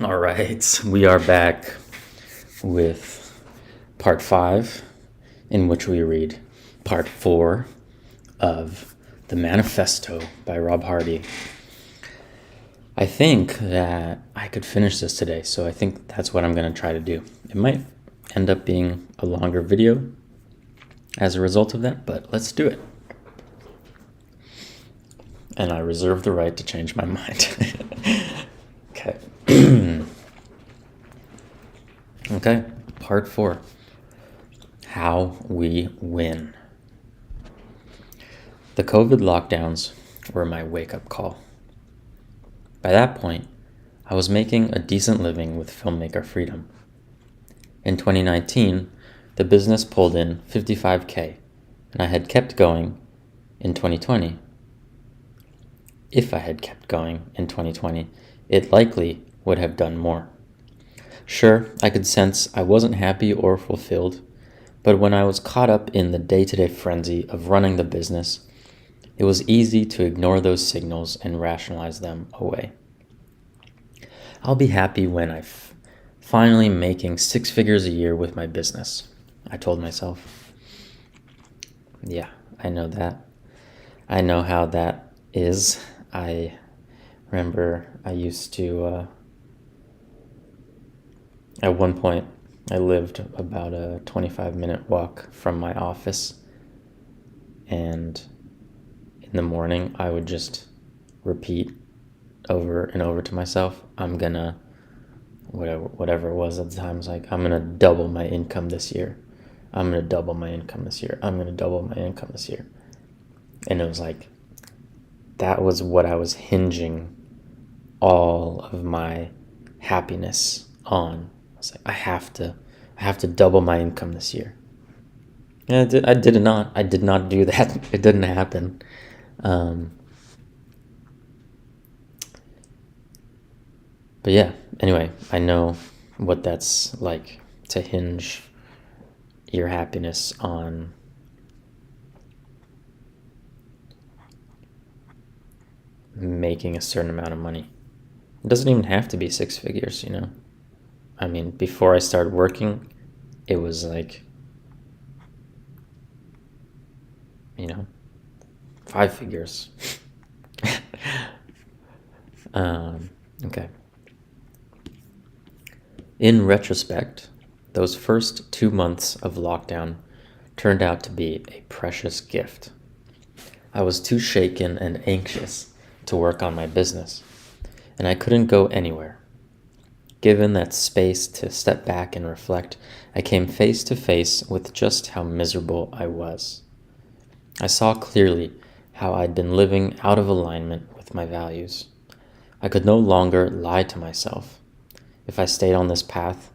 All right, we are back with part 5, in which we read part 4 of the Manifesto by Rob Hardy. I think that I could finish this today, so I think that's what I'm going to try to do. It might end up being a longer video as a result of that, but let's do it. And I reserve the right to change my mind. Okay. Okay, part 4. How we win. The COVID lockdowns were my wake-up call. By that point, I was making a decent living with filmmaker freedom. In 2019, the business pulled in $55K, and I had kept going in 2020. If I had kept going in 2020, it likely would have done more. Sure, I could sense I wasn't happy or fulfilled, but when I was caught up in the day-to-day frenzy of running the business, it was easy to ignore those signals and rationalize them away. I'll be happy when I'm finally making 6 figures a year with my business, I told myself. Yeah, I know that. I know how that is. I remember I used to, at one point, I lived about a 25-minute walk from my office, and in the morning, I would just repeat over and over to myself, I'm gonna, whatever it was at the time, was like, I'm gonna double my income this year. I'm gonna double my income this year. I'm gonna double my income this year. And it was like, that was what I was hinging all of my happiness on. I was like, I have to double my income this year. And I did not do that. It didn't happen. But yeah, anyway, I know what that's like, to hinge your happiness on making a certain amount of money. It doesn't even have to be 6 figures, I mean, before I started working, it was like, 5 figures. Okay. In retrospect, those first 2 months of lockdown turned out to be a precious gift. I was too shaken and anxious to work on my business, and I couldn't go anywhere. Given that space to step back and reflect, I came face to face with just how miserable I was. I saw clearly how I'd been living out of alignment with my values. I could no longer lie to myself. If I stayed on this path,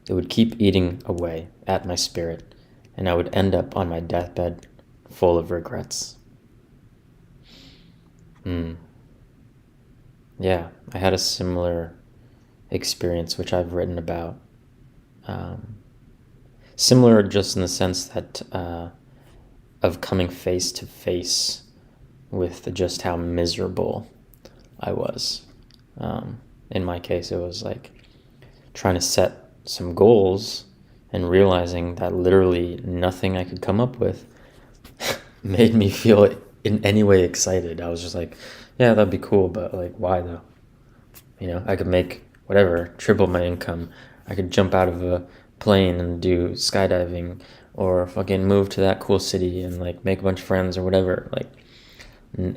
it would keep eating away at my spirit, and I would end up on my deathbed full of regrets. Yeah, I had a similar experience, which I've written about. Similar just in the sense that of coming face to face with just how miserable I was. In my case, it was like trying to set some goals and realizing that literally nothing I could come up with made me feel in any way excited. I was just like, yeah, that'd be cool, but like, why though? I could make whatever, triple my income. I could jump out of a plane and do skydiving, or fucking move to that cool city and like make a bunch of friends or whatever. Like,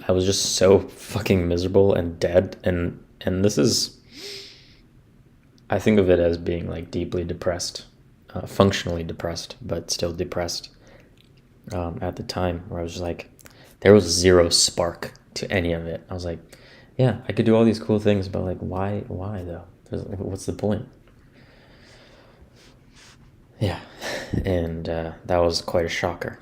I was just so fucking miserable and dead. And this is, I think of it as being like deeply depressed, functionally depressed, but still depressed at the time, where I was just like, there was zero spark to any of it. I was like, yeah, I could do all these cool things, but like, why though? What's the point? Yeah, and that was quite a shocker.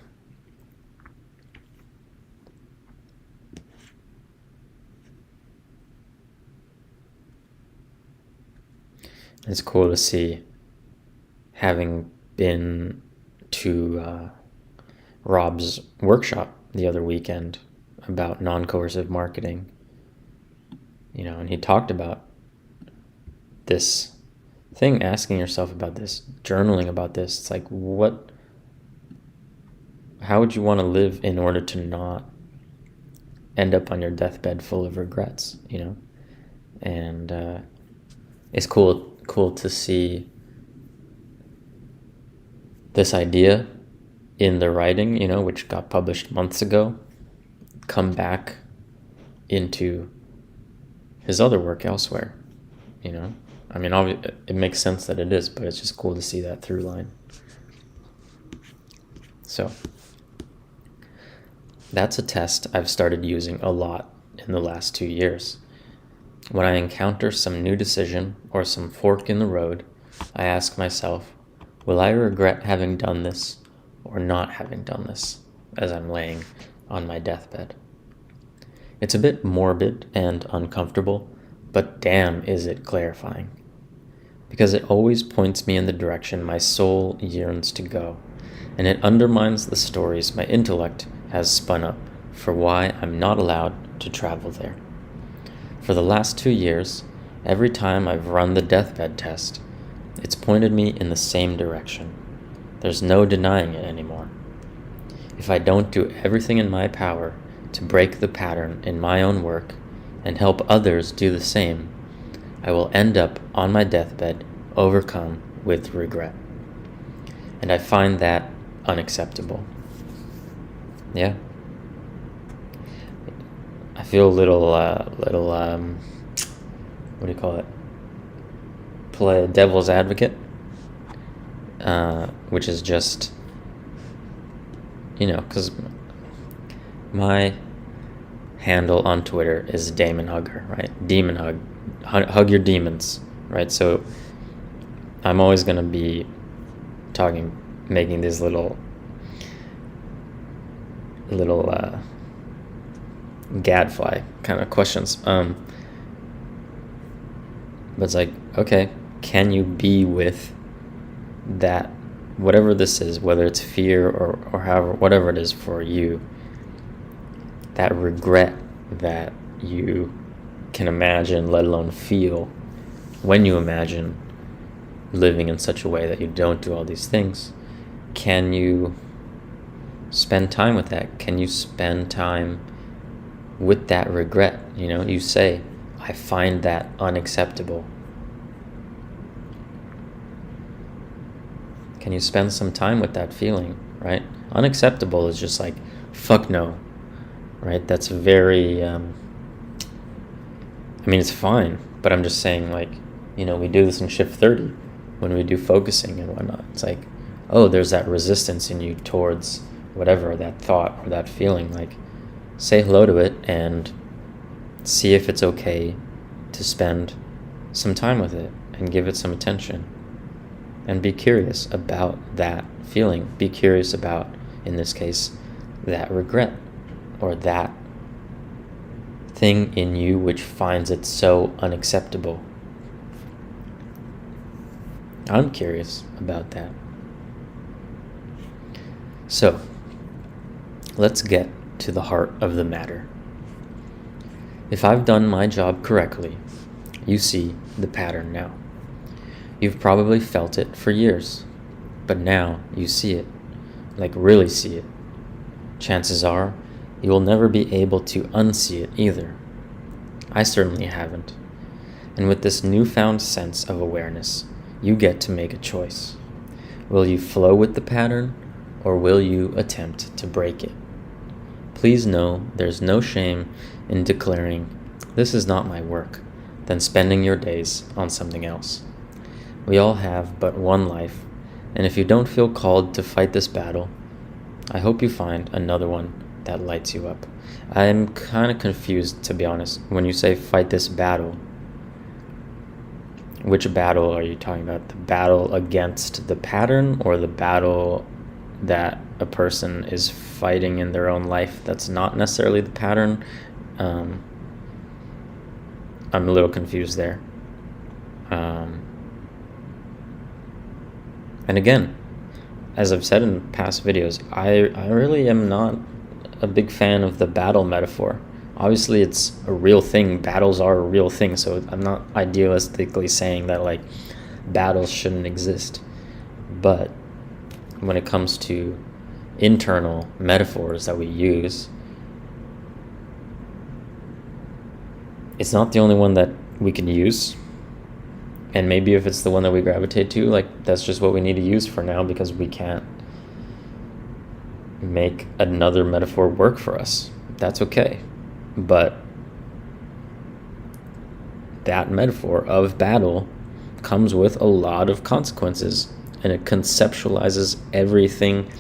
It's cool to see, having been to Rob's workshop the other weekend about non-coercive marketing, and he talked about this thing, asking yourself about this, journaling about this. It's like, how would you want to live in order to not end up on your deathbed full of regrets, And it's cool to see this idea in the writing, which got published months ago, come back into his other work elsewhere, I mean, it makes sense that it is, but it's just cool to see that through line. So that's a test I've started using a lot in the last 2 years. When I encounter some new decision or some fork in the road, I ask myself, will I regret having done this or not having done this as I'm laying on my deathbed? It's a bit morbid and uncomfortable, but damn is it clarifying. Because it always points me in the direction my soul yearns to go, and it undermines the stories my intellect has spun up for why I'm not allowed to travel there. For the last 2 years, every time I've run the deathbed test, it's pointed me in the same direction. There's no denying it anymore. If I don't do everything in my power to break the pattern in my own work and help others do the same, I will end up on my deathbed overcome with regret. And I find that unacceptable. Yeah. I feel a little, what do you call it? Play devil's advocate, which is just, because my handle on Twitter is Damon Hugger, right? Demon hug your demons, right? So I'm always going to be making these little gadfly kind of questions. But it's like, okay, can you be with that, whatever this is, whether it's fear or however, whatever it is for you, that regret that you can imagine, let alone feel, when you imagine living in such a way that you don't do all these things? Can you spend time with that? Can you spend time with that regret? You say, I find that unacceptable. Can you spend some time with that feeling, right? Unacceptable is just like, fuck no, right? That's very, it's fine, but I'm just saying, like, we do this in shift 30 when we do focusing and whatnot. It's like, oh, there's that resistance in you towards whatever, that thought or that feeling. Like, say hello to it and see if it's okay to spend some time with it and give it some attention and be curious about that feeling. Be curious about, in this case, that regret or that thing in you which finds it so unacceptable. I'm curious about that. So, let's get to the heart of the matter. If I've done my job correctly, you see the pattern now. You've probably felt it for years, but now you see it, like really see it. Chances are, you will never be able to unsee it either. I certainly haven't. And with this newfound sense of awareness, you get to make a choice. Will you flow with the pattern, or will you attempt to break it? Please know there's no shame in declaring, this is not my work, than spending your days on something else. We all have but one life, and if you don't feel called to fight this battle, I hope you find another one that lights you up. I'm kind of confused, to be honest. When you say fight this battle, which battle are you talking about? The battle against the pattern, or the battle that a person is fighting in their own life that's not necessarily the pattern? I'm a little confused there. And again, as I've said in past videos, I really am not a big fan of the battle metaphor. Obviously, it's a real thing. Battles are a real thing. So I'm not idealistically saying that like battles shouldn't exist. But when it comes to internal metaphors that we use, it's not the only one that we can use. And maybe if it's the one that we gravitate to, like that's just what we need to use for now, because we can't make another metaphor work for us. That's okay. But that metaphor of battle comes with a lot of consequences, and it conceptualizes everything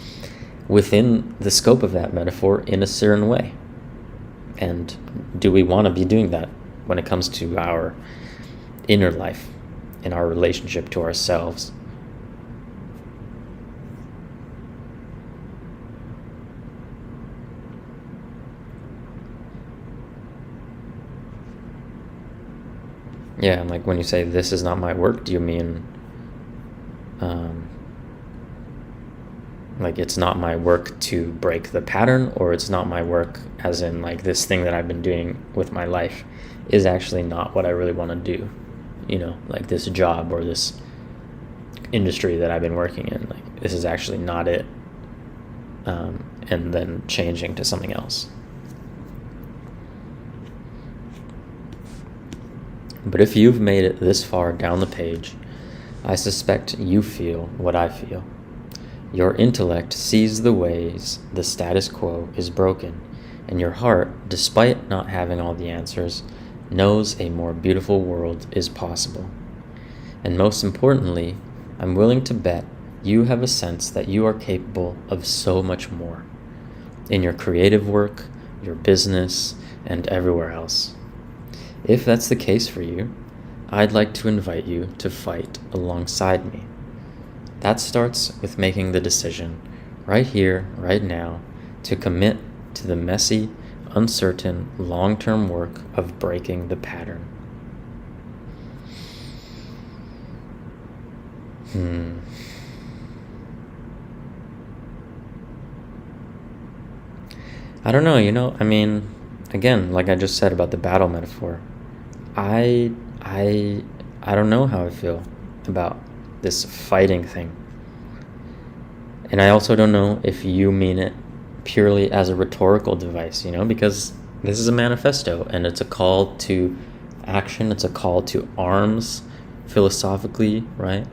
within the scope of that metaphor in a certain way. And do we want to be doing that when it comes to our inner life, in our relationship to ourselves? Yeah, and like when you say this is not my work, do you mean like it's not my work to break the pattern, or it's not my work as in like this thing that I've been doing with my life is actually not what I really want to do? You know, like this job or this industry that I've been working in, like this is actually not it. And then changing to something else. But if you've made it this far down the page, I suspect you feel what I feel. Your intellect sees the ways the status quo is broken, and your heart, despite not having all the answers, knows a more beautiful world is possible. And most importantly, I'm willing to bet you have a sense that you are capable of so much more in your creative work, your business, and everywhere else. If that's the case for you, I'd like to invite you to fight alongside me. That starts with making the decision, right here, right now, to commit to the messy, uncertain, long-term work of breaking the pattern. I don't know, I mean, again, like I just said about the battle metaphor, I don't know how I feel about this fighting thing. And I also don't know if you mean it purely as a rhetorical device, because this is a manifesto and it's a call to action, it's a call to arms philosophically, right?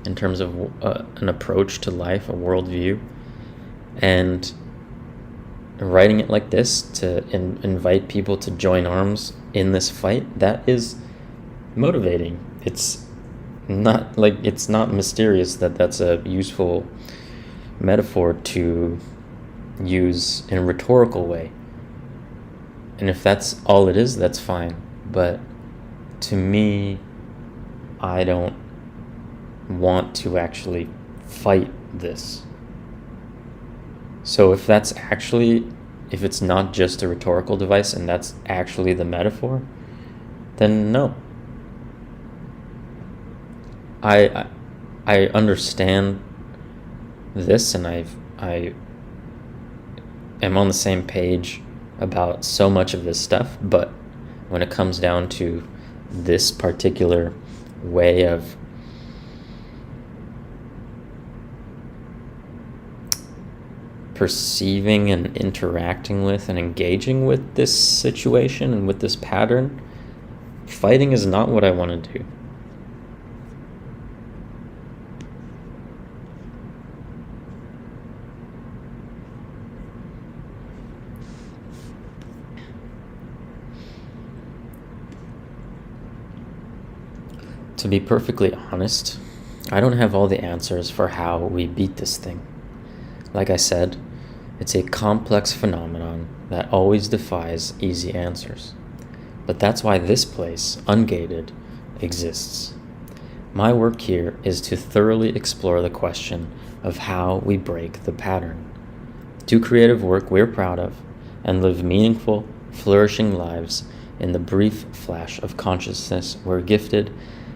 In terms of an approach to life, a worldview. And writing it like this to invite people to join arms in this fight, that is motivating. It's not mysterious that that's a useful metaphor to use in a rhetorical way. And if that's all it is, that's fine. But to me, I don't want to actually fight this. So if it's not just a rhetorical device and that's actually the metaphor, then no. I understand this, and I am on the same page about so much of this stuff, but when it comes down to this particular way of perceiving and interacting with and engaging with this situation and with this pattern, fighting is not what I want to do. To be perfectly honest, I don't have all the answers for how we beat this thing. Like I said, it's a complex phenomenon that always defies easy answers. But that's why this place, Ungated, exists. My work here is to thoroughly explore the question of how we break the pattern. Do creative work we're proud of, and live meaningful, flourishing lives in the brief flash of consciousness we're gifted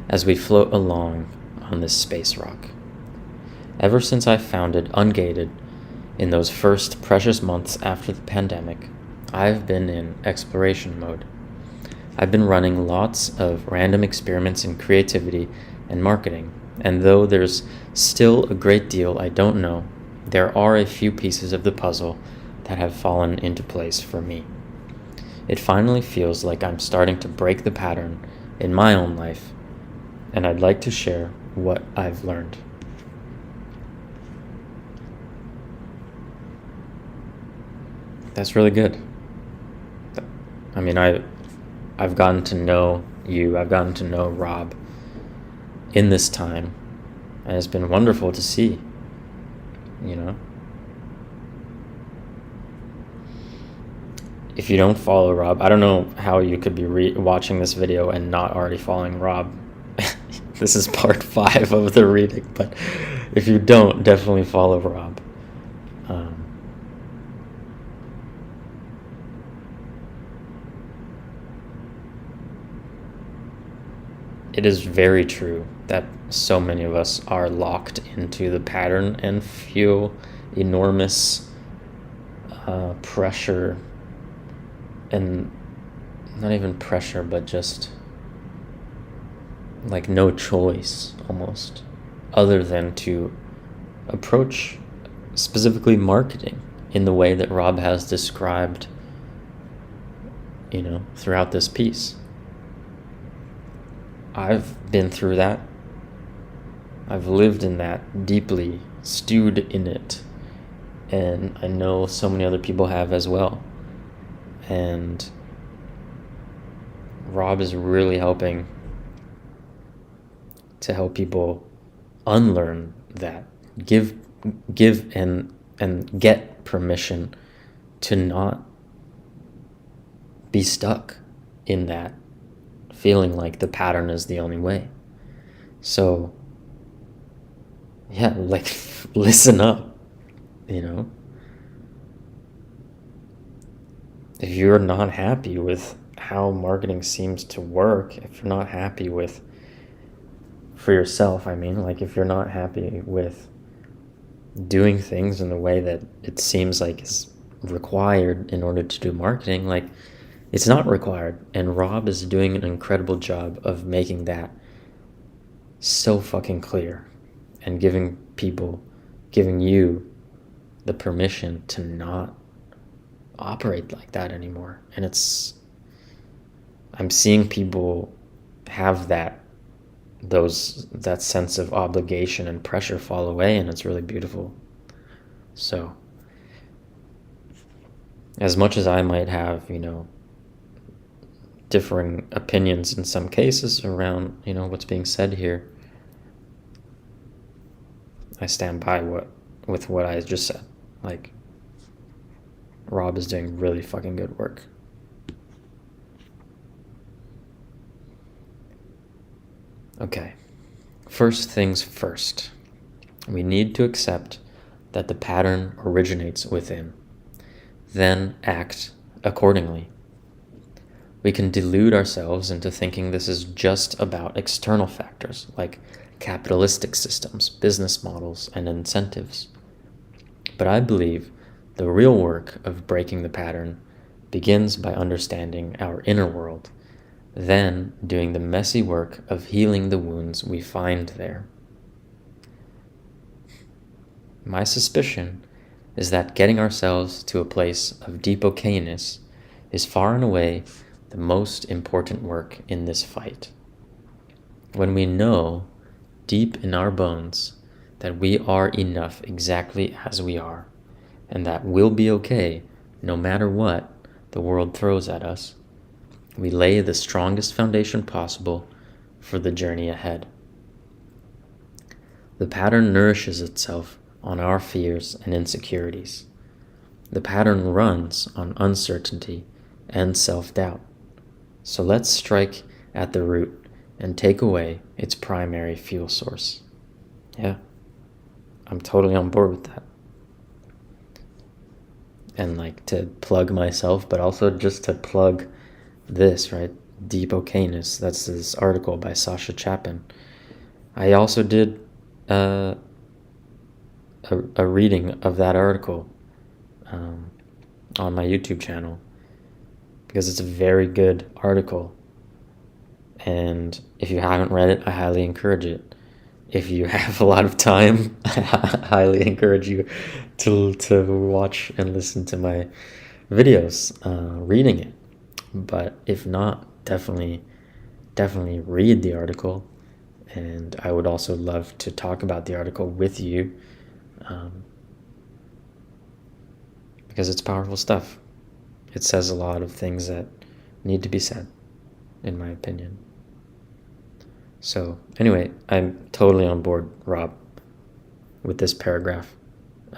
as we float along on this space rock. Ever since I founded Ungated in those first precious months after the pandemic, I've been in exploration mode. I've been running lots of random experiments in creativity and marketing, and though there's still a great deal I don't know, there are a few pieces of the puzzle that have fallen into place for me. It finally feels like I'm starting to break the pattern in my own life, and I'd like to share what I've learned. That's really good. I mean, I've gotten to know you, I've gotten to know Rob in this time, and it's been wonderful to see, you know. If you don't follow Rob, I don't know how you could be watching this video and not already following Rob. This is part 5 of the reading, but if you don't, definitely follow Rob. It is very true that so many of us are locked into the pattern and feel enormous pressure, and not even pressure, but just like no choice almost, other than to approach specifically marketing in the way that Rob has described, throughout this piece. I've been through that. I've lived in that, deeply stewed in it, and I know so many other people have as well. And Rob is really helping to help people unlearn that, give and get permission to not be stuck in that, feeling like the pattern is the only way. So yeah, like listen up, If you're not happy with how marketing seems to work, if you're not happy with, for yourself, if you're not happy with doing things in the way that it seems like is required in order to do marketing, it's not required. And Rob is doing an incredible job of making that so fucking clear and giving you the permission to not operate like that anymore. And I'm seeing people have that sense of obligation and pressure fall away, and it's really beautiful. So as much as I might have, differing opinions in some cases around, what's being said here, I stand by with what I just said. Rob is doing really fucking good work. Okay, first things first. We need to accept that the pattern originates within, then act accordingly. We can delude ourselves into thinking this is just about external factors like capitalistic systems, business models, and incentives. But I believe the real work of breaking the pattern begins by understanding our inner world, then doing the messy work of healing the wounds we find there. My suspicion is that getting ourselves to a place of deep okayness is far and away the most important work in this fight. When we know deep in our bones that we are enough exactly as we are, and that we'll be okay no matter what the world throws at us, we lay the strongest foundation possible for the journey ahead. The pattern nourishes itself on our fears and insecurities. The pattern runs on uncertainty and self-doubt. So let's strike at the root and take away its primary fuel source. Yeah, I'm totally on board with that. And to plug myself, but also just to plug this, right? Deep Okayness. That's this article by Sasha Chapin. I also did a reading of that article on my YouTube channel. because it's a very good article. And if you haven't read it, I highly encourage it. If you have a lot of time, I highly encourage you to watch and listen to my videos reading it. But if not, definitely read the article. And I would also love to talk about the article with you, because it's powerful stuff. It says a lot of things that need to be said, in my opinion. So anyway, I'm totally on board, Rob, with this paragraph.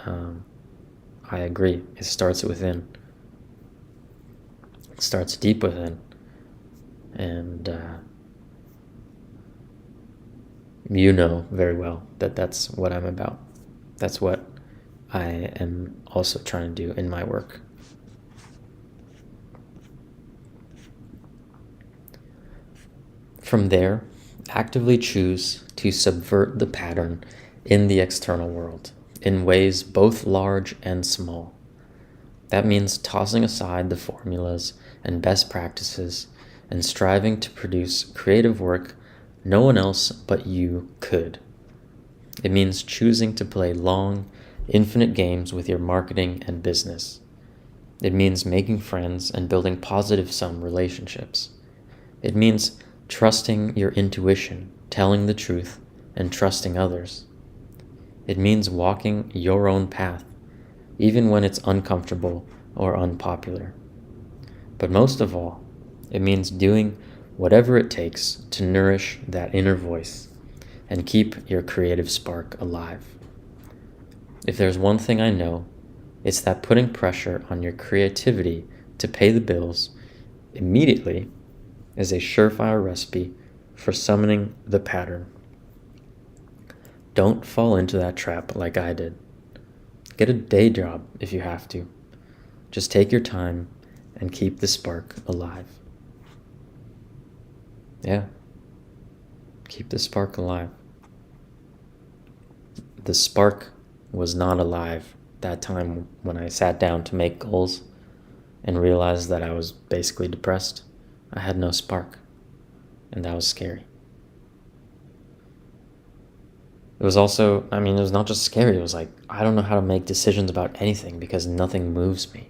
I agree. It starts within. It starts deep within. And you know very well that that's what I'm about. That's what I am also trying to do in my work. From there, actively choose to subvert the pattern in the external world in ways both large and small. That means tossing aside the formulas and best practices and striving to produce creative work no one else but you could. It means choosing to play long, infinite games with your marketing and business. It means making friends and building positive-sum relationships. It means trusting your intuition, telling the truth, and trusting others. It means walking your own path, even when it's uncomfortable or unpopular. But most of all, it means doing whatever it takes to nourish that inner voice and keep your creative spark alive. If there's one thing I know, it's that putting pressure on your creativity to pay the bills immediately is a surefire recipe for summoning the pattern. Don't fall into that trap like I did. Get a day job if you have to. Just take your time and keep the spark alive. Yeah. Keep the spark alive. The spark was not alive that time when I sat down to make goals and realized that I was basically depressed. I had no spark, and that was scary. It was also, it was not just scary, it was like, I don't know how to make decisions about anything because nothing moves me,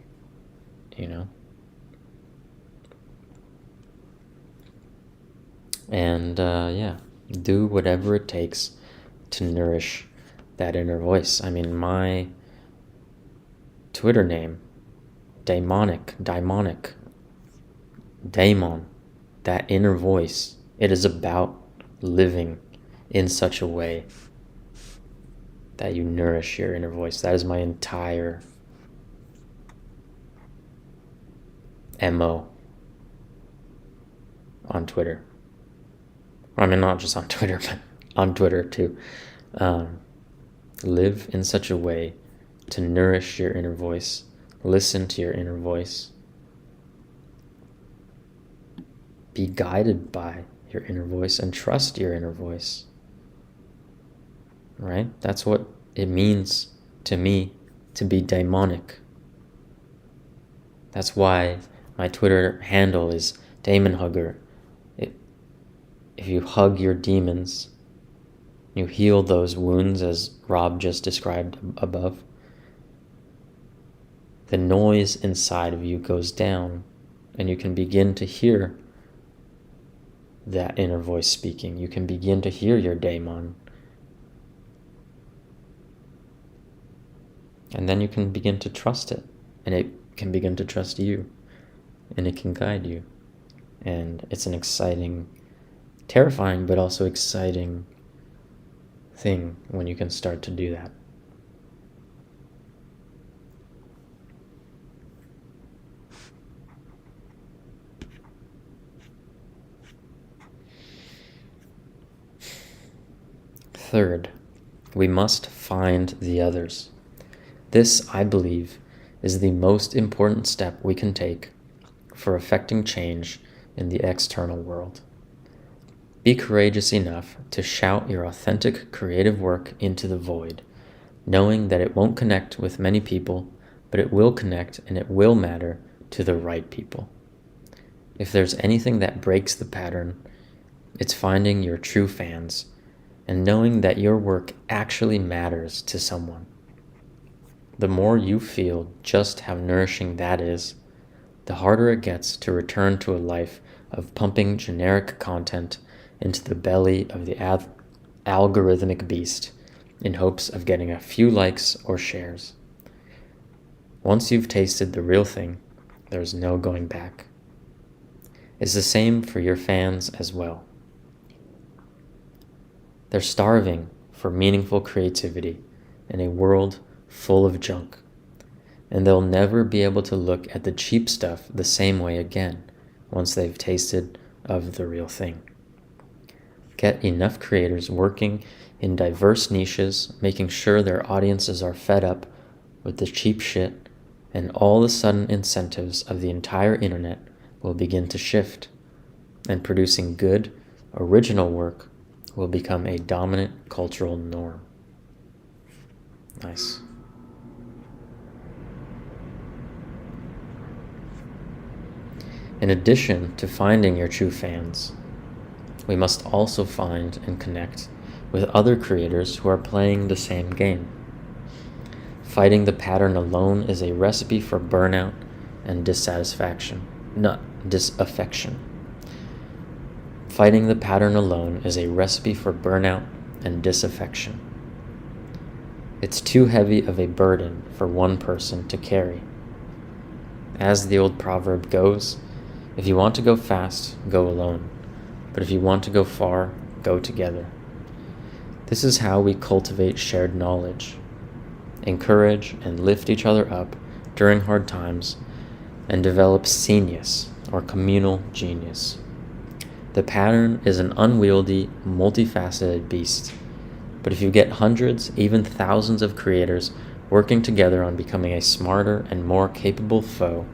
And do whatever it takes to nourish that inner voice. My Twitter name, daemon, that inner voice, it is about living in such a way that you nourish your inner voice. That is my entire MO on Twitter. Not just on Twitter, but on Twitter too. Live in such a way to nourish your inner voice. Listen to your inner voice. Be guided by your inner voice and trust your inner voice. Right? That's what it means to me to be daemonic. That's why my Twitter handle is Daemon Hugger. If you hug your demons, you heal those wounds as Rob just described above, the noise inside of you goes down and you can begin to hear that inner voice speaking. You can begin to hear your daemon. And then you can begin to trust it, and it can begin to trust you, and it can guide you. And it's an exciting, terrifying, but also exciting thing when you can start to do that. Third, we must find the others. This, I believe, is the most important step we can take for effecting change in the external world. Be courageous enough to shout your authentic creative work into the void, knowing that it won't connect with many people, but it will connect and it will matter to the right people. If there's anything that breaks the pattern, it's finding your true fans and knowing that your work actually matters to someone. The more you feel just how nourishing that is, the harder it gets to return to a life of pumping generic content into the belly of the algorithmic beast in hopes of getting a few likes or shares. Once you've tasted the real thing, there's no going back. It's the same for your fans as well. They're starving for meaningful creativity in a world full of junk, and they'll never be able to look at the cheap stuff the same way again once they've tasted of the real thing. Get enough creators working in diverse niches, making sure their audiences are fed up with the cheap shit, and all the sudden incentives of the entire internet will begin to shift, and producing good, original work will become a dominant cultural norm. Nice. In addition to finding your true fans, we must also find and connect with other creators who are playing the same game. Fighting the pattern alone is a recipe for burnout and disaffection. Fighting the pattern alone is a recipe for burnout and disaffection. It's too heavy of a burden for one person to carry. As the old proverb goes, if you want to go fast, go alone. But if you want to go far, go together. This is how we cultivate shared knowledge, encourage and lift each other up during hard times, and develop scenius, or communal genius. The pattern is an unwieldy, multifaceted beast, but if you get hundreds, even thousands of creators working together on becoming a smarter and more capable foe,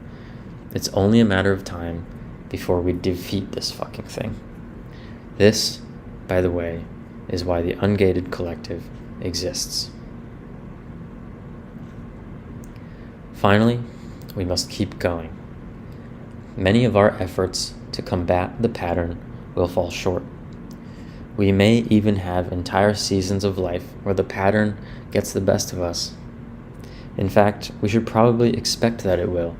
it's only a matter of time before we defeat this fucking thing. This, by the way, is why the Ungated Collective exists. Finally, we must keep going. Many of our efforts to combat the pattern will fall short. We may even have entire seasons of life where the pattern gets the best of us. In fact, we should probably expect that it will,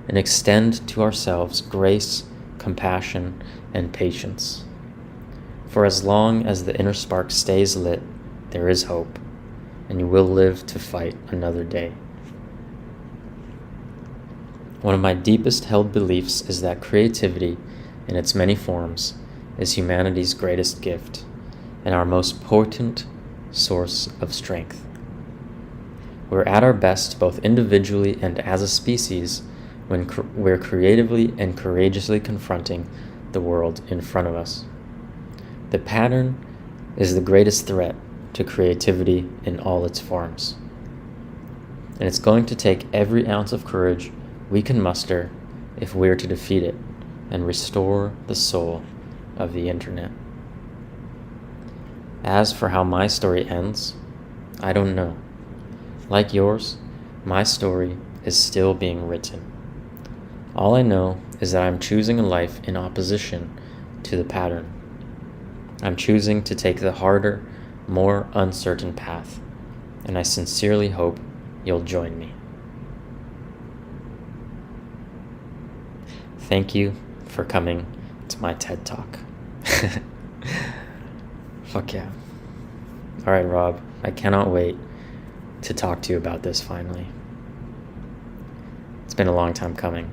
and extend to ourselves grace, compassion, and patience. For as long as the inner spark stays lit, there is hope, and you will live to fight another day. One of my deepest held beliefs is that creativity, in its many forms, is humanity's greatest gift and our most potent source of strength. We're at our best both individually and as a species when we're creatively and courageously confronting the world in front of us. The pattern is the greatest threat to creativity in all its forms. And it's going to take every ounce of courage we can muster if we're to defeat it and restore the soul of the internet. As for how my story ends, I don't know. Like yours, my story is still being written. All I know is that I'm choosing a life in opposition to the pattern. I'm choosing to take the harder, more uncertain path, and I sincerely hope you'll join me. Thank you for coming to my TED Talk. Fuck yeah. All right, Rob, I cannot wait to talk to you about this finally. It's been a long time coming.